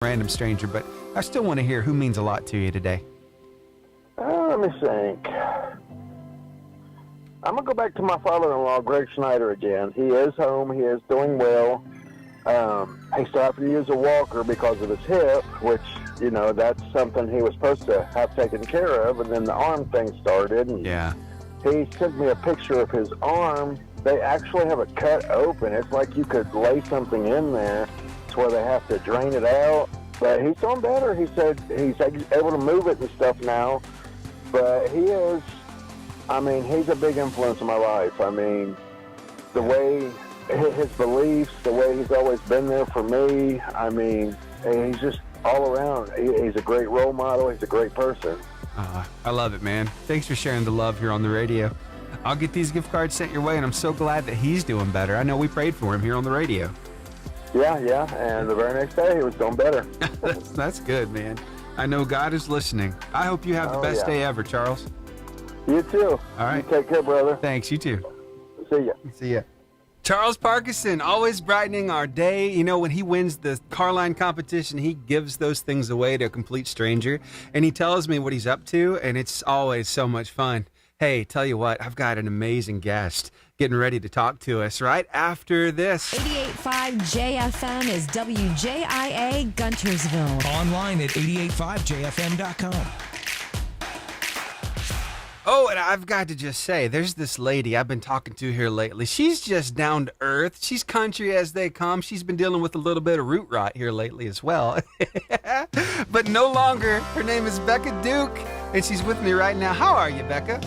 random stranger, but I still want to hear who means a lot to you today. Let me think. I'm going to go back to my father-in-law, Greg Schneider, again. He is home. He is doing well. He still has to use a walker because of his hip, which, you know, that's something he was supposed to have taken care of, and then the arm thing started. And Yeah. he sent me a picture of his arm. They actually have it cut open. It's like you could lay something in there to where they have to drain it out. But he's doing better. He said he's able to move it and stuff now. But he is, I mean, he's a big influence in my life. I mean, the way, his beliefs, the way he's always been there for me. I mean, he's just all around. He's a great role model. He's a great person. I love it, man. Thanks for sharing the love here on the radio. I'll get these gift cards sent your way, and I'm so glad that he's doing better. I know we prayed for him here on the radio. Yeah, and the very next day he was doing better. That's good, man. I know God is listening. I hope you have the best day ever, Charles. You too. All right. You take care, brother. Thanks, you too. See ya. See ya. Charles Parkinson, always brightening our day. You know, when he wins the car line competition, he gives those things away to a complete stranger, and he tells me what he's up to, and it's always so much fun. Hey, tell you what, I've got an amazing guest getting ready to talk to us right after this. 88.5 JFM is WJIA Guntersville. Online at 885jfm.com. Oh, and I've got to just say, there's this lady I've been talking to here lately. She's just down to earth. She's country as they come. She's been dealing with a little bit of root rot here lately as well. But no longer. Her name is Becka Duke, and she's with me right now. How are you, Becca?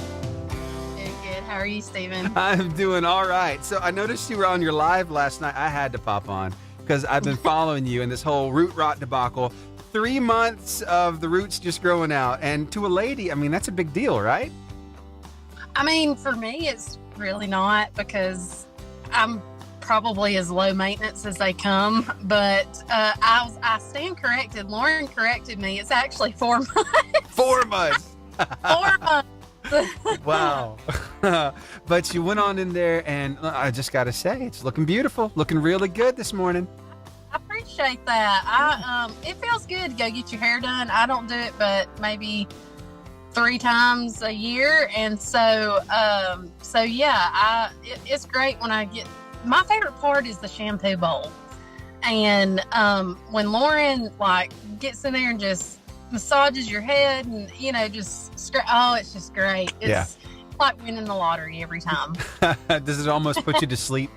Good. How are you, Stephen? I'm doing all right. So I noticed you were on your live last night. I had to pop on because I've been following you in this whole root rot debacle. 3 months of the roots just growing out. And to a lady, I mean, that's a big deal, right? I mean, for me, it's really not because I'm probably as low maintenance as they come. But I stand corrected. Lauren corrected me. It's actually 4 months. 4 months. 4 months. Wow. But you went on in there, and I just got to say, it's looking beautiful. Looking really good this morning. I appreciate that. It feels good to go get your hair done. I don't do it, but maybe 3 times a year, and so yeah, it's great when I get. My favorite part is the shampoo bowl, and when Lauren gets in there and just massages your head, and just it's just great. It's like winning the lottery every time. Does it almost put you to sleep?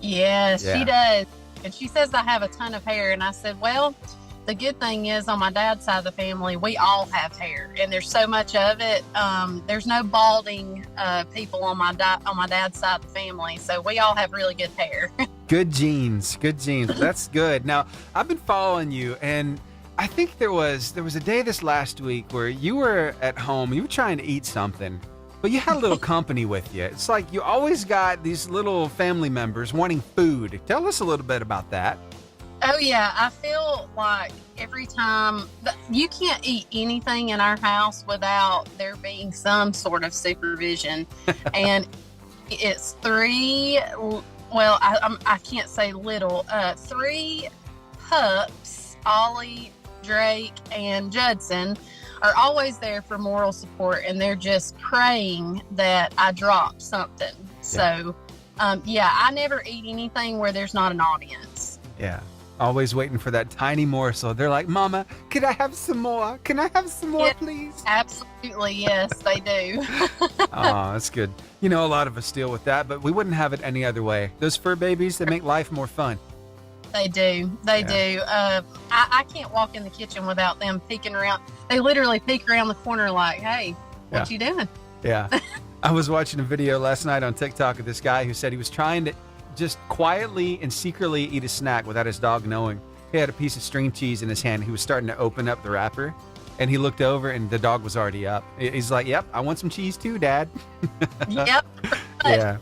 Yes, yeah. She does, and she says I have a ton of hair, and I said, well, the good thing is on my dad's side of the family, we all have hair, and there's so much of it. There's no balding people on my dad's side of the family, so we all have really good hair. Good genes. That's good. Now, I've been following you, and I think there was a day this last week where you were at home, you were trying to eat something, but you had a little company with you. It's like you always got these little family members wanting food. Tell us a little bit about that. Oh, yeah. I feel like every time you can't eat anything in our house without there being some sort of supervision. And it's 3, well, I can't say little, 3 pups, Ollie, Drake, and Judson, are always there for moral support, and they're just praying that I drop something. Yeah. So, I never eat anything where there's not an audience. Yeah. Always waiting for that tiny morsel. They're like, Mama, can I have some more? Can I have some more, please? Absolutely, yes, they do. Oh, that's good. You know, a lot of us deal with that, but we wouldn't have it any other way. Those fur babies, they make life more fun. They do. They do. I can't walk in the kitchen without them peeking around. They literally peek around the corner like, hey, what you doing? Yeah. I was watching a video last night on TikTok of this guy who said he was trying to just quietly and secretly eat a snack without his dog knowing. He had a piece of string cheese in his hand. He was starting to open up the wrapper, and he looked over, and the dog was already up. He's like, yep, I want some cheese too, Dad. Yep. Yeah.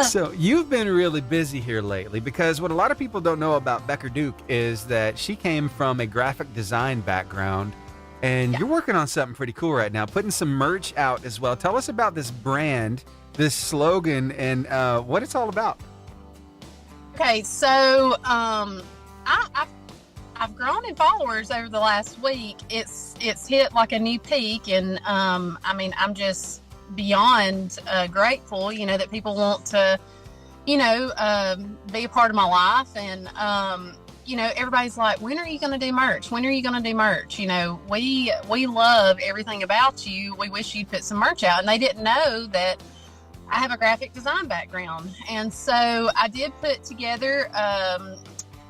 So you've been really busy here lately, because what a lot of people don't know about Becka Duke is that she came from a graphic design background, and you're working on something pretty cool right now, putting some merch out as well. Tell us about this brand, this slogan, and what it's all about. Okay, so I I've grown in followers over the last week. It's hit like a new peak, and I mean, I'm just beyond grateful, that people want to, be a part of my life. And everybody's like, when are you going to do merch? When are you going to do merch? We love everything about you. We wish you'd put some merch out. And they didn't know that I have a graphic design background. And so I did put together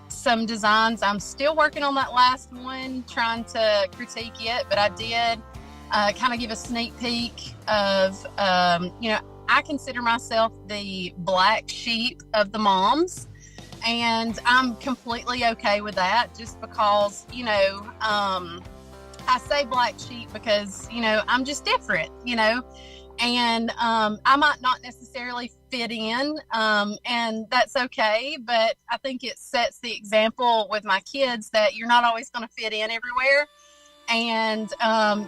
some designs. I'm still working on that last one, trying to critique it, but I did kind of give a sneak peek of, I consider myself the black sheep of the moms, and I'm completely okay with that, just because, I say black sheep because, I'm just different, and I might not necessarily fit in, and that's okay, but I think it sets the example with my kids that you're not always going to fit in everywhere, and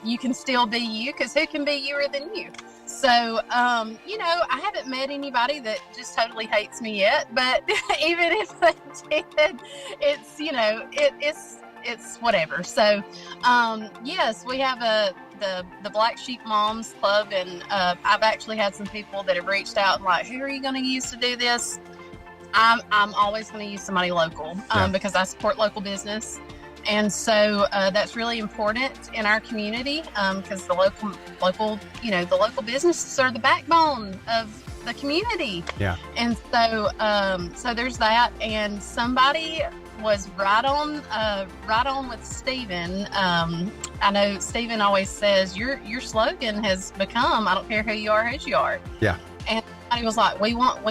you can still be you, because who can be youer than you? So, I haven't met anybody that just totally hates me yet, but even if they did, it's whatever. So, yes, we have the Black Sheep Moms Club, and I've actually had some people that have reached out and like, who are you going to use to do this? I'm always going to use somebody local, because I support local business. And so that's really important in our community, because the local businesses are the backbone of the community. Yeah. And so, so there's that. And somebody was right on with Stephen. I know Stephen always says your slogan has become, I don't care who you are, whose you are. Yeah. And he was like, we want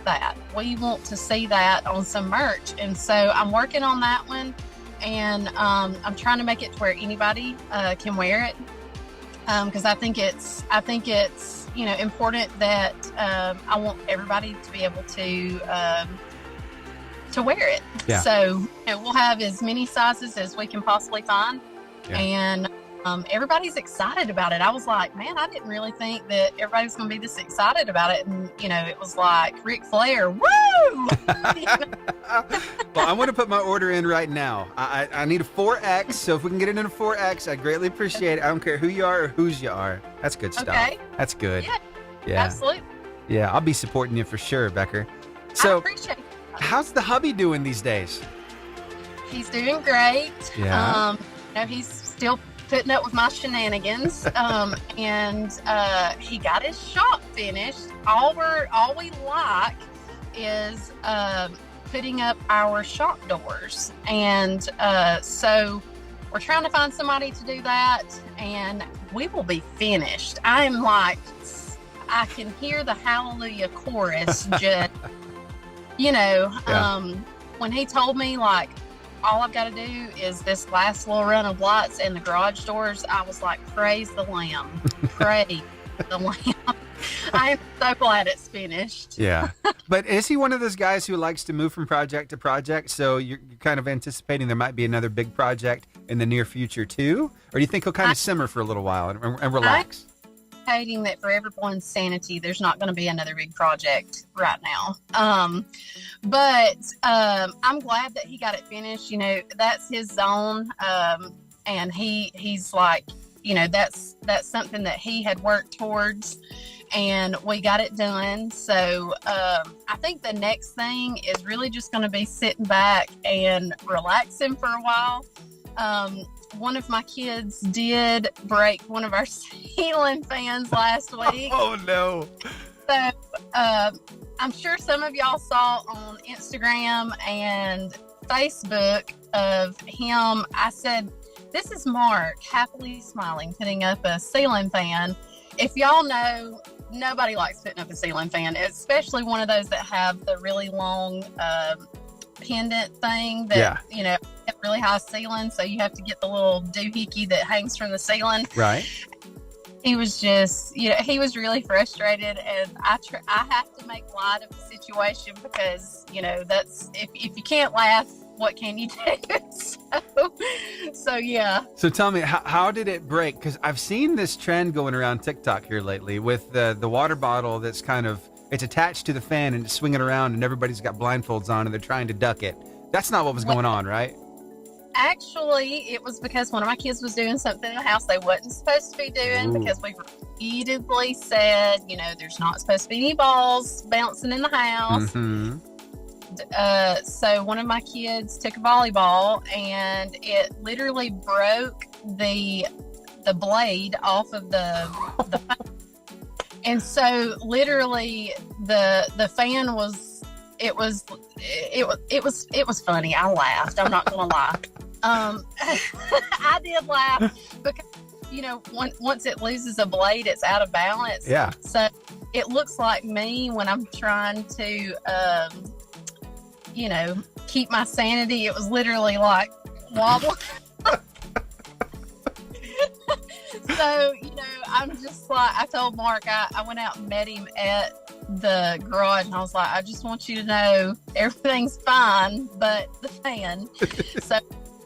that. We want to see that on some merch. And so I'm working on that one. And I'm trying to make it to where anybody can wear it, because I think it's important that I want everybody to be able to wear it. Yeah. So we'll have as many sizes as we can possibly find, and everybody's excited about it. I was like, man, I didn't really think that everybody was going to be this excited about it, and it was like Ric Flair, woo! Well, I want to put my order in right now. I need a 4X, so if we can get it in a 4X, I'd greatly appreciate it. I don't care who you are or whose you are. That's good stuff. Okay. That's good. Yeah. Absolutely. Yeah, I'll be supporting you for sure, Becca. So, I appreciate it. How's the hubby doing these days? He's doing great. Yeah. He's still putting up with my shenanigans, and he got his shop finished. All we like is putting up our shop doors, and so we're trying to find somebody to do that, and we will be finished. I'm like, I can hear the hallelujah chorus just when he told me, like, all I've got to do is this last little run of lights and the garage doors, I was like, praise the Lamb. Praise the Lamb. I am so glad it's finished. Yeah. But is he one of those guys who likes to move from project to project? So you're kind of anticipating there might be another big project in the near future too? Or do you think he'll kind of simmer for a little while and relax? That for everyone's sanity, there's not going to be another big project right now. But I'm glad that he got it finished. That's his zone. And he's like, that's something that he had worked towards, and we got it done. So I think the next thing is really just going to be sitting back and relaxing for a while. One of my kids did break one of our ceiling fans last week. Oh, no. So I'm sure some of y'all saw on Instagram and Facebook of him. I said, this is Mark, happily smiling, putting up a ceiling fan. If y'all know, nobody likes putting up a ceiling fan, especially one of those that have the really long pendant thing that, really high ceiling, so you have to get the little doohickey that hangs from the ceiling. Right. He was just, he was really frustrated, and I have to make light of the situation because, that's, if you can't laugh, what can you do? So yeah. So tell me, how did it break? Because I've seen this trend going around TikTok here lately with the water bottle that's it's attached to the fan and it's swinging around and everybody's got blindfolds on and they're trying to duck it. That's not what was going on, right? Actually, it was because one of my kids was doing something in the house they wasn't supposed to be doing because we repeatedly said, there's not supposed to be any balls bouncing in the house. Mm-hmm. So one of my kids took a volleyball and it literally broke the blade off of the and so literally the fan was it was funny. I laughed. I'm not gonna lie. I did laugh because once it loses a blade, it's out of balance. Yeah. So it looks like me when I'm trying to keep my sanity. It was literally like wobble. So, I'm just like, I told Mark, I went out and met him at the garage and I was like, I just want you to know everything's fine but the fan. So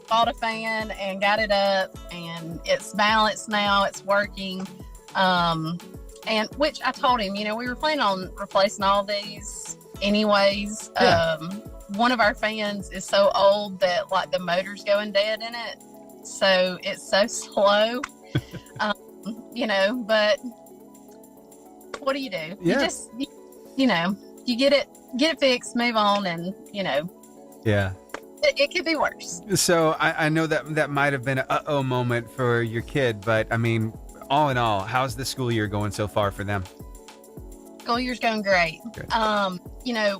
bought a fan and got it up and it's balanced now, it's working. And which I told him, we were planning on replacing all these anyways. Yeah. One of our fans is so old that like the motor's going dead in it. So it's so slow. But what do you do? Yeah. You just, you get it fixed, move on, and, Yeah. it could be worse. So I know that might have been an uh-oh moment for your kid, but I mean, all in all, how's the school year going so far for them? School year's going great. Good.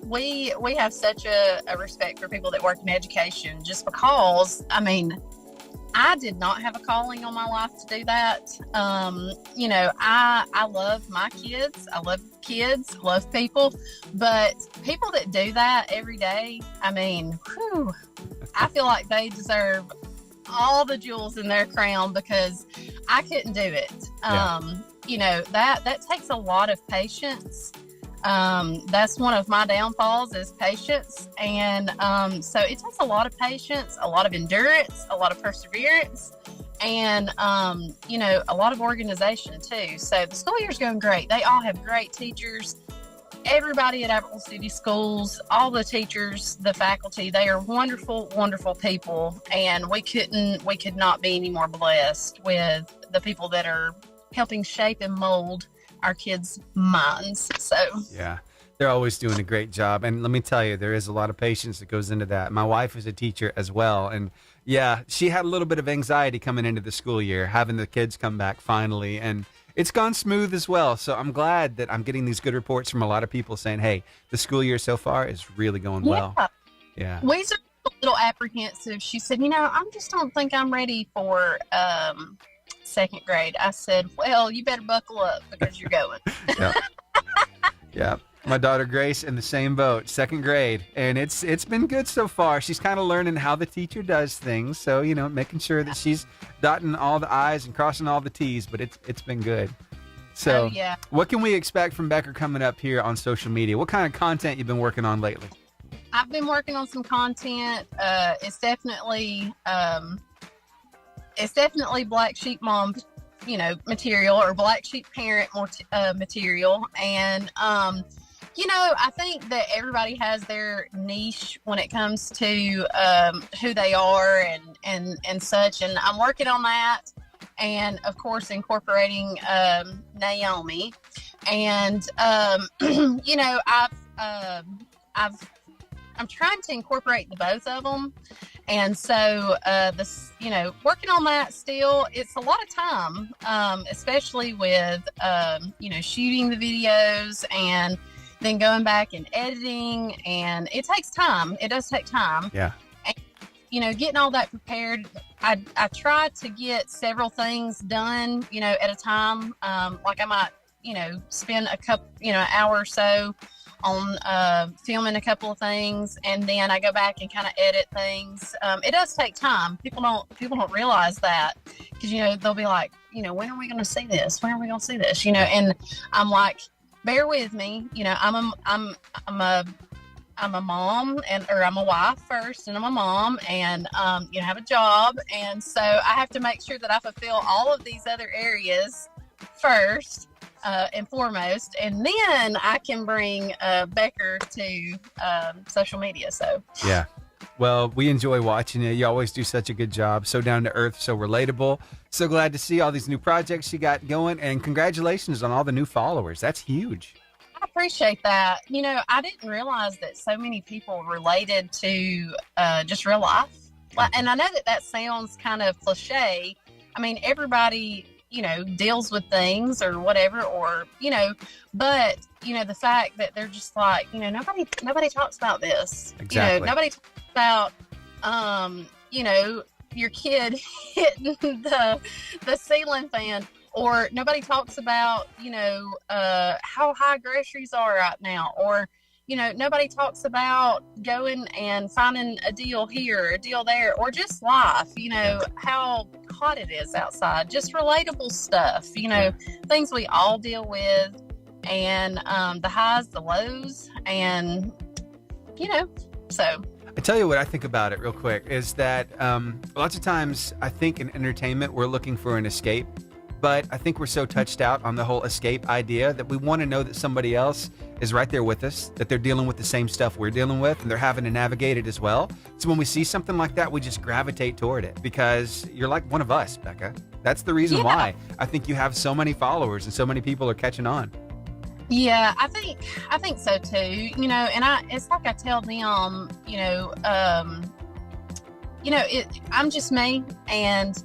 We have such a respect for people that work in education just because, I did not have a calling on my life to do that. I love my kids. I love people, but people that do that every day, I feel like they deserve all the jewels in their crown because I couldn't do it. Yeah. That takes a lot of patience. That's one of my downfalls is patience. And so it takes a lot of patience, a lot of endurance, a lot of perseverance, and, a lot of organization too. So the school year's going great. They all have great teachers. Everybody at Abercrombie City Schools, all the teachers, the faculty, they are wonderful, wonderful people. And we could not be any more blessed with the people that are helping shape and mold our kids' minds. So yeah, they're always doing a great job. And let me tell you, there is a lot of patience that goes into that. My wife is a teacher as well. And yeah, she had a little bit of anxiety coming into the school year, having the kids come back finally. And it's gone smooth as well. So I'm glad that I'm getting these good reports from a lot of people saying, hey, the school year so far is really going well. Yeah. We were a little apprehensive. She said, I just don't think I'm ready for second grade. I said, well, you better buckle up because you're going. Yeah. Yeah. My daughter Grace in the same boat, second grade, and it's been good so far. She's kind of learning how the teacher does things, so making sure that she's dotting all the I's and crossing all the T's. But it's been good. So, yeah. What can we expect from Becca coming up here on social media? What kind of content you've been working on lately? I've been working on some content. It's definitely Black Sheep Mom, material, or Black Sheep Parent material. And, I think that everybody has their niche when it comes to who they are and such. And I'm working on that. And, of course, incorporating Naomi. And, I'm trying to incorporate the both of them. And so, working on that still, it's a lot of time, especially with, shooting the videos and then going back and editing. And it takes time. It does take time. Yeah. And, getting all that prepared, I try to get several things done, at a time. Like I might, spend a couple, hour or so on filming a couple of things, and then I go back and kind of edit things. It does take time. People don't realize that, because they'll be like, when are we going to see this? When are we going to see this? And I'm like, bear with me. I'm a mom, or I'm a wife first, and I'm a mom, and have a job, and so I have to make sure that I fulfill all of these other areas first. And foremost, and then I can bring Becker to social media. So yeah, Well, we enjoy watching you. You always do such a good job. So down to earth, so relatable. So glad to see all these new projects you got going. And congratulations on all the new followers. That's huge. I appreciate that. I didn't realize that so many people related to just real life. And I know that sounds kind of cliche. I mean, everybody, deals with things or whatever, but, the fact that they're just like, nobody talks about this. Exactly. Nobody talks about, your kid hitting the ceiling fan. Or nobody talks about, how high groceries are right now. Or, nobody talks about going and finding a deal here, a deal there, or just life, how hot it is outside. Just relatable stuff, things we all deal with. And the highs, the lows, and, so. I tell you what I think about it real quick is that lots of times I think in entertainment we're looking for an escape. But I think we're so touched out on the whole escape idea that we want to know that somebody else is right there with us, that they're dealing with the same stuff we're dealing with, and they're having to navigate it as well. So when we see something like that, we just gravitate toward it because you're like one of us, Becca. That's the reason why I think you have so many followers and so many people are catching on. Yeah, I think so too. And it's like I tell them, I'm just me, and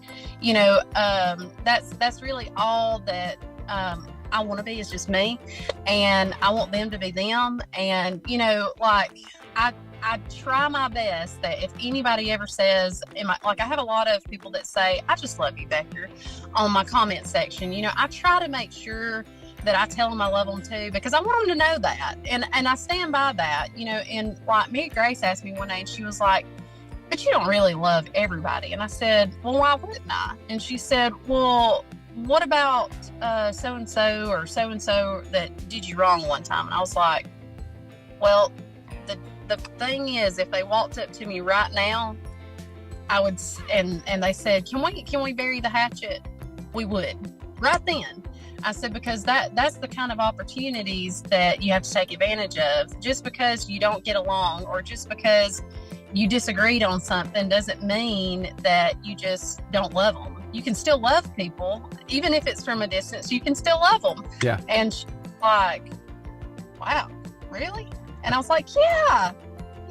that's really all that I want to be is just me, and I want them to be them, and I try my best that if anybody ever says, I have a lot of people that say, I just love you, Becca, on my comment section. I try to make sure that I tell them I love them too, because I want them to know that, and I stand by that. And like Mary Grace asked me one day, and she was like, but you don't really love everybody. And I said, well, why wouldn't I? And she said, well, what about so-and-so or so-and-so that did you wrong one time? And I was like, well, the thing is, if they walked up to me right now, I would, and they said, can we bury the hatchet? We would. Right then. I said, because that's the kind of opportunities that you have to take advantage of. Just because you don't get along, or just because you disagreed on something, doesn't mean that you just don't love them. You can still love people, even if it's from a distance. You can still love them. Yeah. And she's like, wow, really? And I was like, yeah.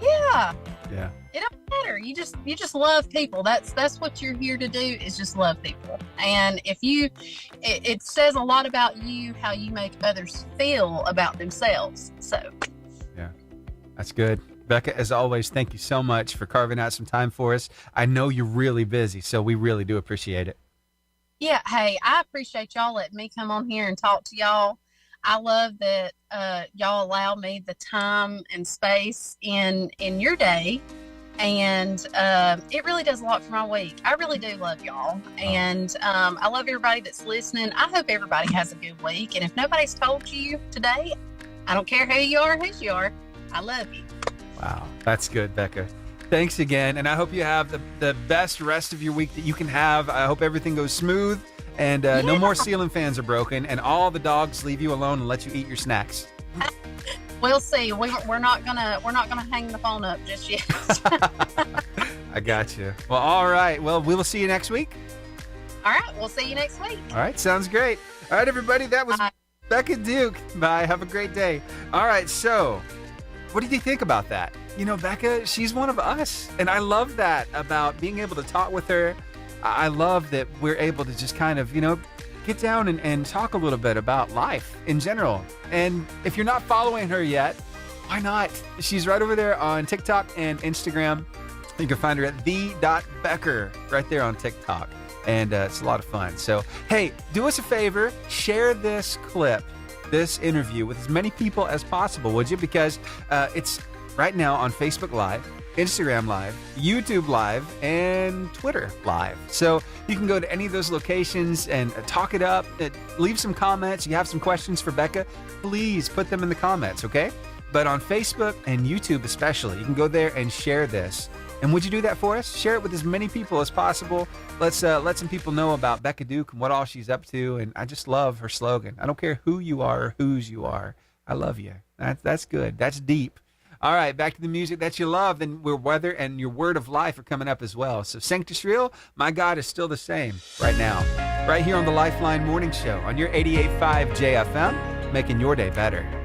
It don't matter. You just love people. That's what you're here to do, is just love people. And if it says a lot about you, how you make others feel about themselves. So. Yeah, that's good. Becca, as always, thank you so much for carving out some time for us. I know you're really busy, so we really do appreciate it. Yeah, hey, I appreciate y'all letting me come on here and talk to y'all. I love that y'all allow me the time and space in your day, and it really does a lot for my week. I really do love y'all, and I love everybody that's listening. I hope everybody has a good week, and if nobody's told you today, I don't care who you are, whose you are, I love you. Wow, that's good, Becca. Thanks again, and I hope you have the best rest of your week that you can have. I hope everything goes smooth, and no more ceiling fans are broken, and all the dogs leave you alone and let you eat your snacks. We'll see. We're not gonna hang the phone up just yet. I got you. Well, all right. Well, we will see you next week. All right, we'll see you next week. All right, sounds great. All right, everybody, that was Becka Duke. Bye. Have a great day. All right, so what did you think about that? Becca, she's one of us, and I love that about being able to talk with her. I love that we're able to just kind of, get down and talk a little bit about life in general. And if you're not following her yet, why not? She's right over there on TikTok and Instagram. You can find her at the.becker right there on TikTok. And it's a lot of fun. So, hey, do us a favor, share this clip, this interview with as many people as possible, would you? Because it's right now on Facebook Live, Instagram Live, YouTube Live, and Twitter Live. So you can go to any of those locations and talk it up, leave some comments. You have some questions for Becca, please put them in the comments, okay? But on Facebook and YouTube especially, you can go there and share this. And would you do that for us? Share it with as many people as possible. Let's let some people know about Becka Duke and what all she's up to. And I just love her slogan. I don't care who you are or whose you are. I love you. That's good. That's deep. All right, back to the music that you love. Then your weather and your word of life are coming up as well. So Sanctus Real, my God is still the same right now. Right here on the Lifeline Morning Show on your 88.5 JFM, making your day better.